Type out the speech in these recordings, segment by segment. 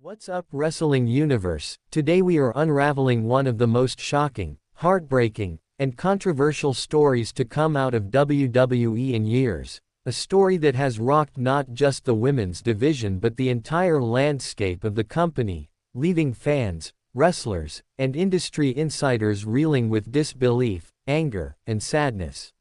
What's up, Wrestling Universe? Today we are unraveling one of the most shocking, heartbreaking, and controversial stories to come out of WWE in years. A story that has rocked not just the women's division but the entire landscape of the company, leaving fans, wrestlers, and industry insiders reeling with disbelief, anger, and sadness.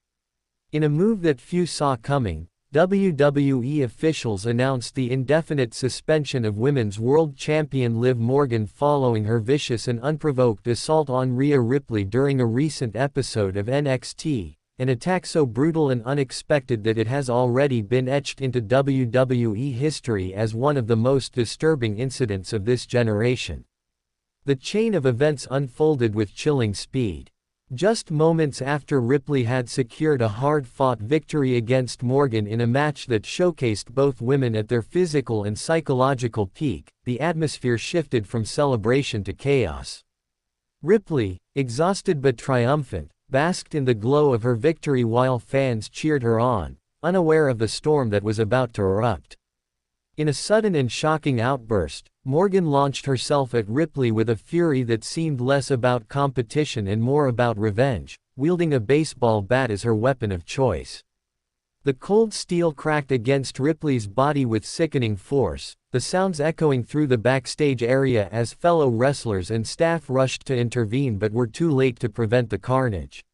In a move that few saw coming, WWE officials announced the indefinite suspension of Women's World Champion Liv Morgan following her vicious and unprovoked assault on Rhea Ripley during a recent episode of NXT, an attack so brutal and unexpected that it has already been etched into WWE history as one of the most disturbing incidents of this generation. The chain of events unfolded with chilling speed. Just moments after Ripley had secured a hard-fought victory against Morgan in a match that showcased both women at their physical and psychological peak, the atmosphere shifted from celebration to chaos. Ripley, exhausted but triumphant, basked in the glow of her victory while fans cheered her on, unaware of the storm that was about to erupt. In a sudden and shocking outburst, Morgan launched herself at Ripley with a fury that seemed less about competition and more about revenge, wielding a baseball bat as her weapon of choice. The cold steel cracked against Ripley's body with sickening force, the sounds echoing through the backstage area as fellow wrestlers and staff rushed to intervene but were too late to prevent the carnage.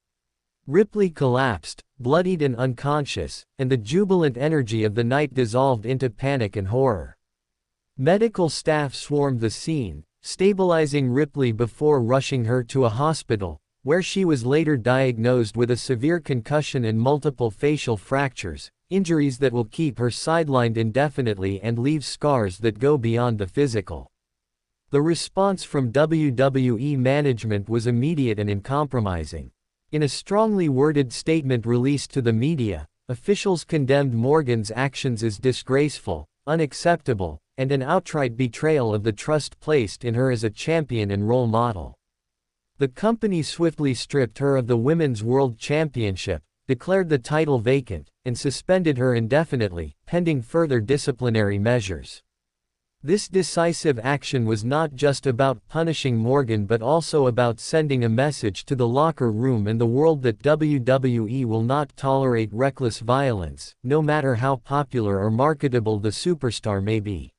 Ripley collapsed, bloodied and unconscious, and the jubilant energy of the night dissolved into panic and horror. Medical staff swarmed the scene, stabilizing Ripley before rushing her to a hospital, where she was later diagnosed with a severe concussion and multiple facial fractures, injuries that will keep her sidelined indefinitely and leave scars that go beyond the physical. The response from WWE management was immediate and uncompromising. In a strongly worded statement released to the media, officials condemned Morgan's actions as disgraceful, unacceptable, and an outright betrayal of the trust placed in her as a champion and role model. The company swiftly stripped her of the Women's World Championship, declared the title vacant, and suspended her indefinitely, pending further disciplinary measures. This decisive action was not just about punishing Morgan but also about sending a message to the locker room and the world that WWE will not tolerate reckless violence, no matter how popular or marketable the superstar may be.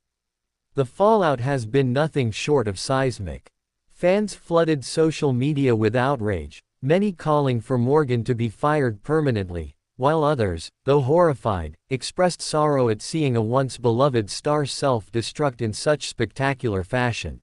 The fallout has been nothing short of seismic. Fans flooded social media with outrage, many calling for Morgan to be fired permanently, while others, though horrified, expressed sorrow at seeing a once-beloved star self-destruct in such spectacular fashion.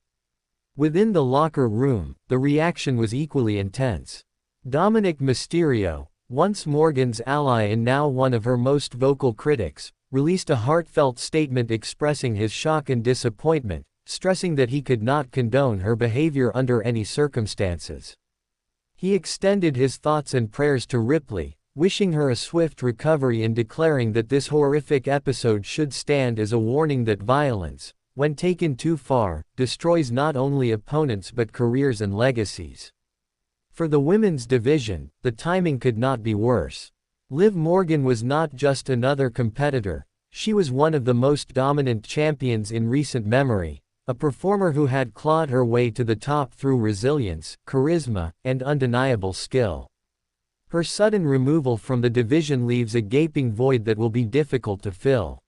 Within the locker room, the reaction was equally intense. Dominik Mysterio, once Morgan's ally and now one of her most vocal critics, released a heartfelt statement expressing his shock and disappointment, stressing that he could not condone her behavior under any circumstances. He extended his thoughts and prayers to Ripley, wishing her a swift recovery and declaring that this horrific episode should stand as a warning that violence, when taken too far, destroys not only opponents but careers and legacies. For the women's division, the timing could not be worse. Liv Morgan was not just another competitor, she was one of the most dominant champions in recent memory, a performer who had clawed her way to the top through resilience, charisma, and undeniable skill. Her sudden removal from the division leaves a gaping void that will be difficult to fill.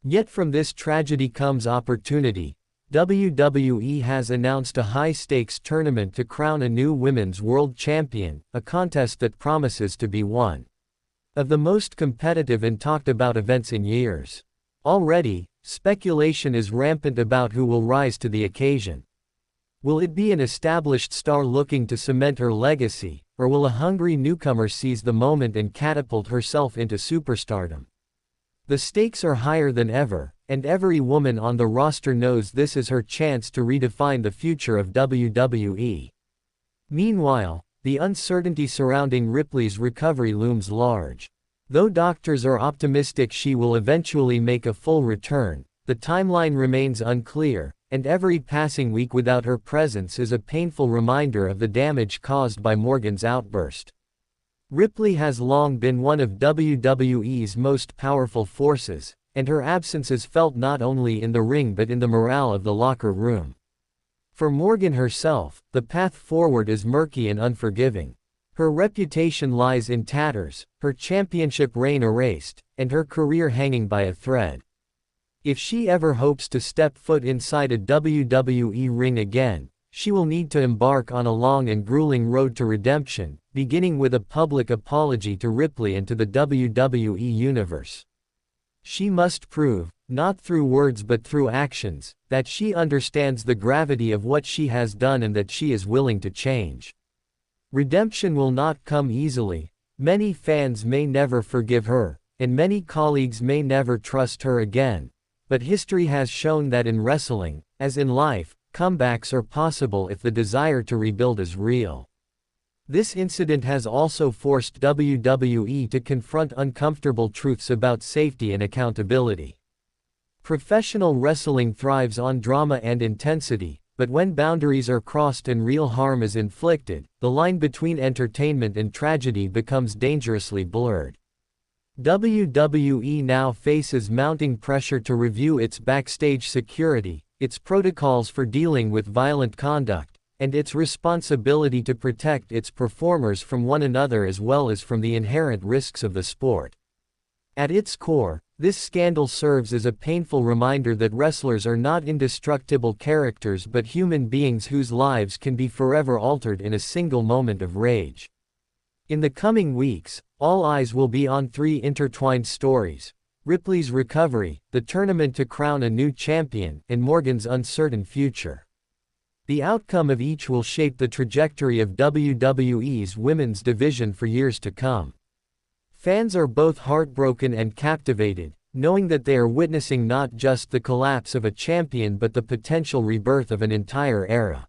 Yet from this tragedy comes opportunity. WWE has announced a high-stakes tournament to crown a new Women's World Champion, a contest that promises to be one of the most competitive and talked about events in years. Already, speculation is rampant about who will rise to the occasion. Will it be an established star looking to cement her legacy, or will a hungry newcomer seize the moment and catapult herself into superstardom? The stakes are higher than ever, and every woman on the roster knows this is her chance to redefine the future of WWE. Meanwhile, the uncertainty surrounding Ripley's recovery looms large. Though doctors are optimistic she will eventually make a full return, the timeline remains unclear, and every passing week without her presence is a painful reminder of the damage caused by Morgan's outburst. Ripley has long been one of WWE's most powerful forces, and her absence is felt not only in the ring but in the morale of the locker room. For Morgan herself, the path forward is murky and unforgiving. Her reputation lies in tatters, her championship reign erased, and her career hanging by a thread. If she ever hopes to step foot inside a WWE ring again, she will need to embark on a long and grueling road to redemption, beginning with a public apology to Ripley and to the WWE Universe. She must prove, not through words but through actions, that she understands the gravity of what she has done and that she is willing to change. Redemption will not come easily. Many fans may never forgive her, and many colleagues may never trust her again. But history has shown that in wrestling, as in life, comebacks are possible if the desire to rebuild is real. This incident has also forced WWE to confront uncomfortable truths about safety and accountability. Professional wrestling thrives on drama and intensity, but when boundaries are crossed and real harm is inflicted, the line between entertainment and tragedy becomes dangerously blurred. WWE now faces mounting pressure to review its backstage security, its protocols for dealing with violent conduct, and its responsibility to protect its performers from one another as well as from the inherent risks of the sport. At its core, this scandal serves as a painful reminder that wrestlers are not indestructible characters but human beings whose lives can be forever altered in a single moment of rage. In the coming weeks, all eyes will be on three intertwined stories: Ripley's recovery, the tournament to crown a new champion, and Morgan's uncertain future. The outcome of each will shape the trajectory of WWE's women's division for years to come. Fans are both heartbroken and captivated, knowing that they are witnessing not just the collapse of a champion but the potential rebirth of an entire era.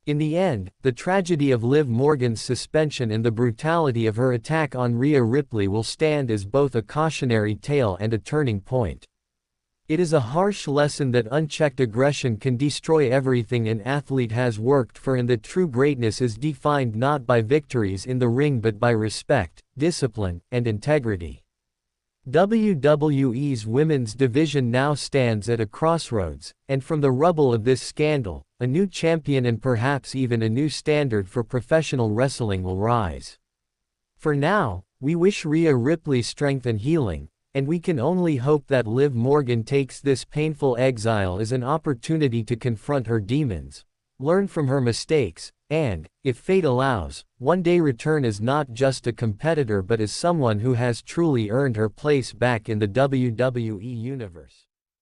In the end, the tragedy of Liv Morgan's suspension and the brutality of her attack on Rhea Ripley will stand as both a cautionary tale and a turning point. It is a harsh lesson that unchecked aggression can destroy everything an athlete has worked for and that true greatness is defined not by victories in the ring but by respect, discipline, and integrity. WWE's women's division now stands at a crossroads, and from the rubble of this scandal, a new champion and perhaps even a new standard for professional wrestling will rise. For now, we wish Rhea Ripley strength and healing, and we can only hope that Liv Morgan takes this painful exile as an opportunity to confront her demons, learn from her mistakes, and, if fate allows, one day return as not just a competitor but as someone who has truly earned her place back in the WWE Universe.